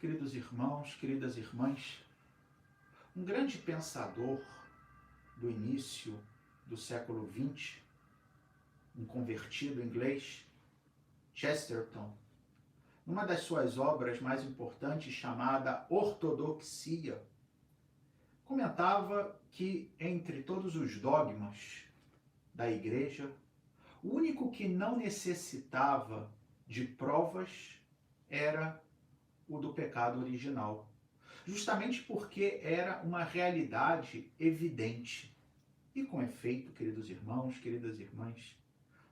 queridos irmãos, queridas irmãs, um grande pensador do início do século XX, um convertido inglês, Chesterton, numa das suas obras mais importantes, chamada Ortodoxia, comentava que entre todos os dogmas da Igreja, o único que não necessitava de provas era o do pecado original, justamente porque era uma realidade evidente. E com efeito, queridos irmãos, queridas irmãs,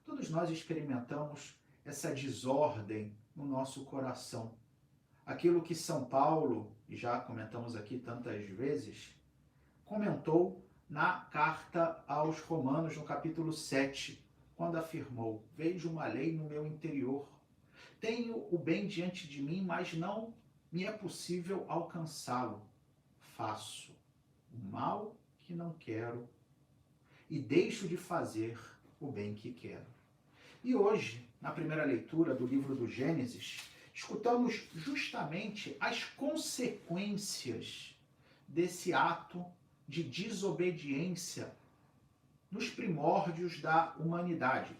todos nós experimentamos essa desordem no nosso coração. Aquilo que São Paulo, e já comentamos aqui tantas vezes, comentou na carta aos Romanos, no capítulo 7, quando afirmou: vejo uma lei no meu interior. Tenho o bem diante de mim, mas não me é possível alcançá-lo. Faço o mal que não quero e deixo de fazer o bem que quero. E hoje, na primeira leitura do livro do Gênesis, escutamos justamente as consequências desse ato de desobediência nos primórdios da humanidade.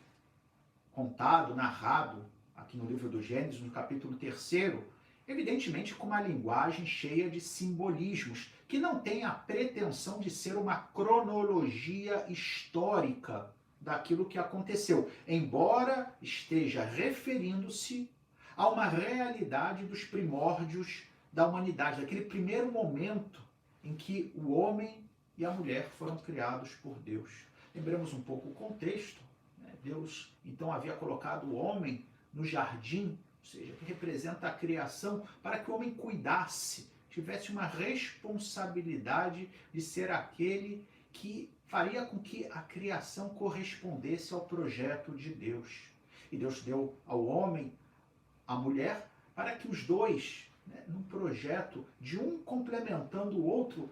Contado, narrado, aqui no livro do Gênesis, no capítulo 3, evidentemente com uma linguagem cheia de simbolismos, que não tem a pretensão de ser uma cronologia histórica daquilo que aconteceu, embora esteja referindo-se a uma realidade dos primórdios da humanidade, daquele primeiro momento em que o homem e a mulher foram criados por Deus. Lembremos um pouco o contexto. Deus, então, havia colocado o homem no jardim, ou seja, que representa a criação, para que o homem cuidasse, tivesse uma responsabilidade de ser aquele que faria com que a criação correspondesse ao projeto de Deus. E Deus deu ao homem a mulher para que os dois, num projeto de um complementando o outro,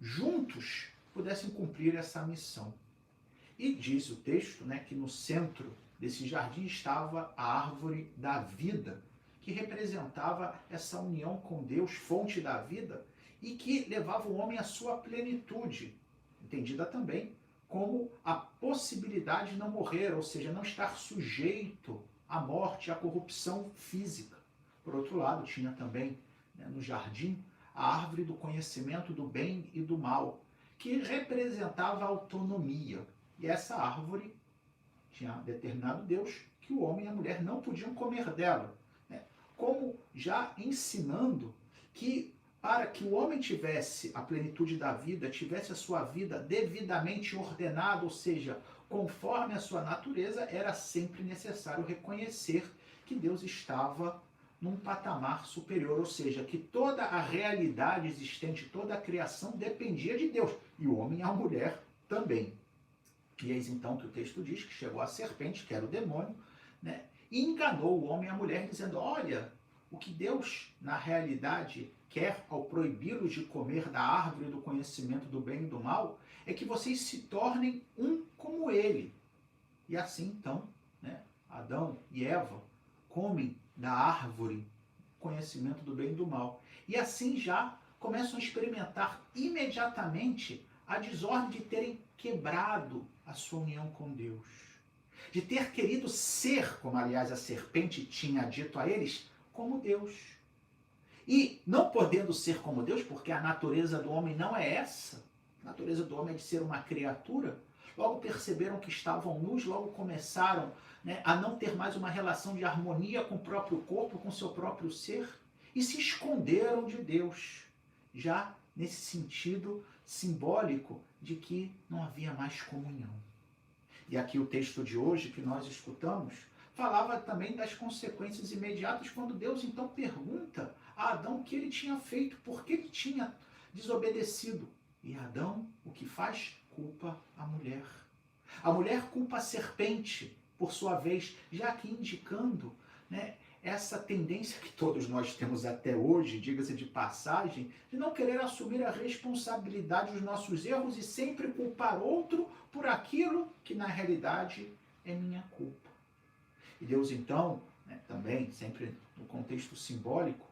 juntos pudessem cumprir essa missão. E diz o texto, que no centro desse jardim estava a árvore da vida, que representava essa união com Deus, fonte da vida, e que levava o homem à sua plenitude, entendida também como a possibilidade de não morrer, ou seja, não estar sujeito à morte, à corrupção física. Por outro lado, tinha também no jardim a árvore do conhecimento do bem e do mal, que representava a autonomia. E essa árvore tinha determinado Deus que o homem e a mulher não podiam comer dela, como já ensinando que para que o homem tivesse a plenitude da vida, tivesse a sua vida devidamente ordenada, ou seja, conforme a sua natureza, era sempre necessário reconhecer que Deus estava num patamar superior, ou seja, que toda a realidade existente, toda a criação dependia de Deus, e o homem e a mulher também. E eis então que o texto diz que chegou a serpente, que era o demônio, e enganou o homem e a mulher, dizendo: olha, o que Deus, na realidade, quer ao proibi-los de comer da árvore do conhecimento do bem e do mal, é que vocês se tornem um como ele. E assim, então, Adão e Eva comem da árvore conhecimento do bem e do mal. E assim já começam a experimentar imediatamente a desordem de terem quebrado a sua união com Deus. De ter querido ser, como aliás a serpente tinha dito a eles, como Deus. E não podendo ser como Deus, porque a natureza do homem não é essa, a natureza do homem é de ser uma criatura, logo perceberam que estavam nus, logo começaram a não ter mais uma relação de harmonia com o próprio corpo, com o seu próprio ser, e se esconderam de Deus, já nesse sentido simbólico de que não havia mais comunhão. E aqui o texto de hoje que nós escutamos falava também das consequências imediatas, quando Deus então pergunta a Adão o que ele tinha feito, por que ele tinha desobedecido. E Adão, o que faz? Culpa a mulher. A mulher culpa a serpente, por sua vez, já que indicando essa tendência que todos nós temos até hoje, diga-se de passagem, de não querer assumir a responsabilidade dos nossos erros e sempre culpar outro por aquilo que na realidade é minha culpa. E Deus então, também, sempre no contexto simbólico,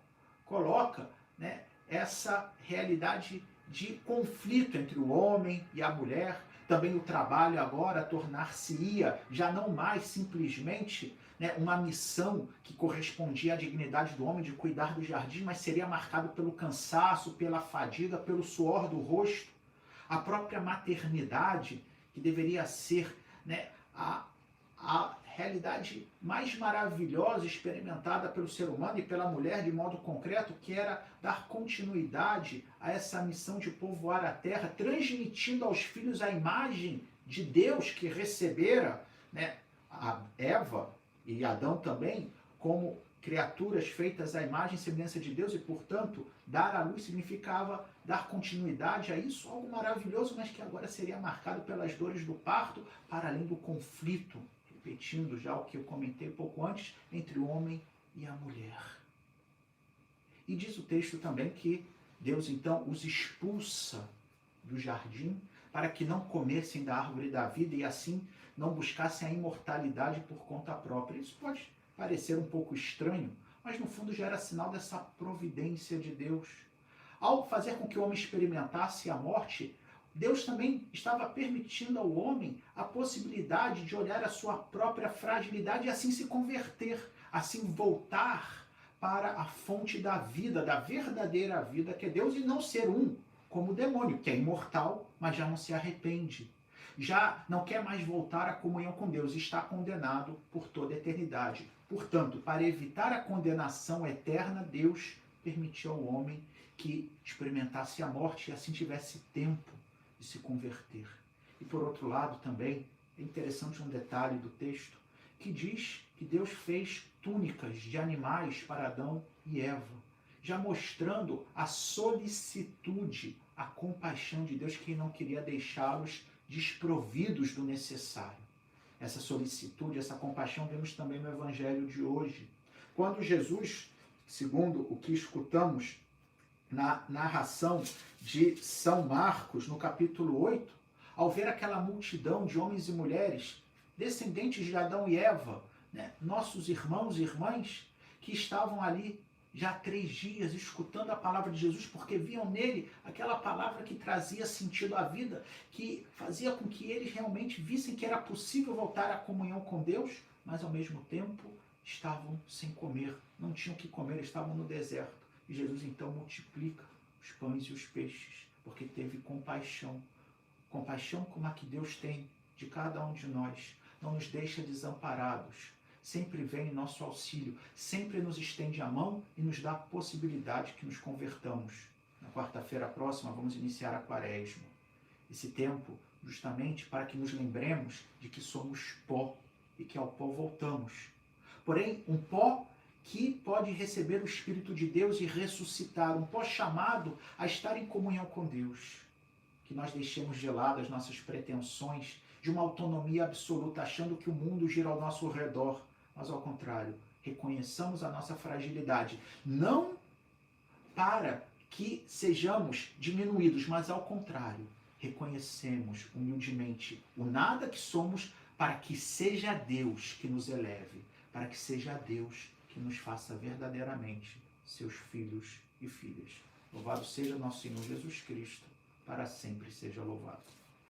coloca, né, essa realidade de conflito entre o homem e a mulher, também o trabalho agora tornar-se-ia já não mais simplesmente, né, uma missão que correspondia à dignidade do homem de cuidar do jardim, mas seria marcado pelo cansaço, pela fadiga, pelo suor do rosto. A própria maternidade, que deveria ser, né, a realidade mais maravilhosa experimentada pelo ser humano e pela mulher de modo concreto, que era dar continuidade a essa missão de povoar a terra, transmitindo aos filhos a imagem de Deus que recebera, né, a Eva e Adão também como criaturas feitas à imagem e semelhança de Deus, e, portanto, dar à luz significava dar continuidade a isso, algo maravilhoso, mas que agora seria marcado pelas dores do parto, para além do conflito, repetindo já o que eu comentei pouco antes, entre o homem e a mulher. E diz o texto também que Deus então os expulsa do jardim para que não comessem da árvore da vida e assim não buscassem a imortalidade por conta própria. Isso pode parecer um pouco estranho, mas no fundo já era sinal dessa providência de Deus. Ao fazer com que o homem experimentasse a morte, Deus também estava permitindo ao homem a possibilidade de olhar a sua própria fragilidade e assim se converter, assim voltar para a fonte da vida, da verdadeira vida que é Deus, e não ser como o demônio, que é imortal, mas já não se arrepende. Já não quer mais voltar à comunhão com Deus, está condenado por toda a eternidade. Portanto, para evitar a condenação eterna, Deus permitiu ao homem que experimentasse a morte e assim tivesse tempo de se converter. E por outro lado também, é interessante um detalhe do texto, que diz que Deus fez túnicas de animais para Adão e Eva, já mostrando a solicitude, a compaixão de Deus, que não queria deixá-los desprovidos do necessário. Essa solicitude, essa compaixão vemos também no Evangelho de hoje. Quando Jesus, segundo o que escutamos na narração de São Marcos, no capítulo 8, ao ver aquela multidão de homens e mulheres, descendentes de Adão e Eva, né, nossos irmãos e irmãs, que estavam ali já há 3 dias escutando a palavra de Jesus, porque viam nele aquela palavra que trazia sentido à vida, que fazia com que eles realmente vissem que era possível voltar à comunhão com Deus, mas ao mesmo tempo estavam sem comer, não tinham o que comer, estavam no deserto. E Jesus então multiplica os pães e os peixes, porque teve compaixão. Compaixão como a que Deus tem de cada um de nós. Não nos deixa desamparados. Sempre vem em nosso auxílio. Sempre nos estende a mão e nos dá a possibilidade que nos convertamos. Na quarta-feira próxima vamos iniciar a Quaresma. Esse tempo justamente para que nos lembremos de que somos pó e que ao pó voltamos. Porém, um pó que pode receber o Espírito de Deus e ressuscitar, um pó chamado a estar em comunhão com Deus. Que nós deixemos de lado as nossas pretensões de uma autonomia absoluta, achando que o mundo gira ao nosso redor, mas ao contrário, reconheçamos a nossa fragilidade, não para que sejamos diminuídos, mas ao contrário, reconhecemos humildemente o nada que somos, para que seja Deus que nos eleve, para que seja Deus que nos faça verdadeiramente seus filhos e filhas. Louvado seja nosso Senhor Jesus Cristo, para sempre seja louvado.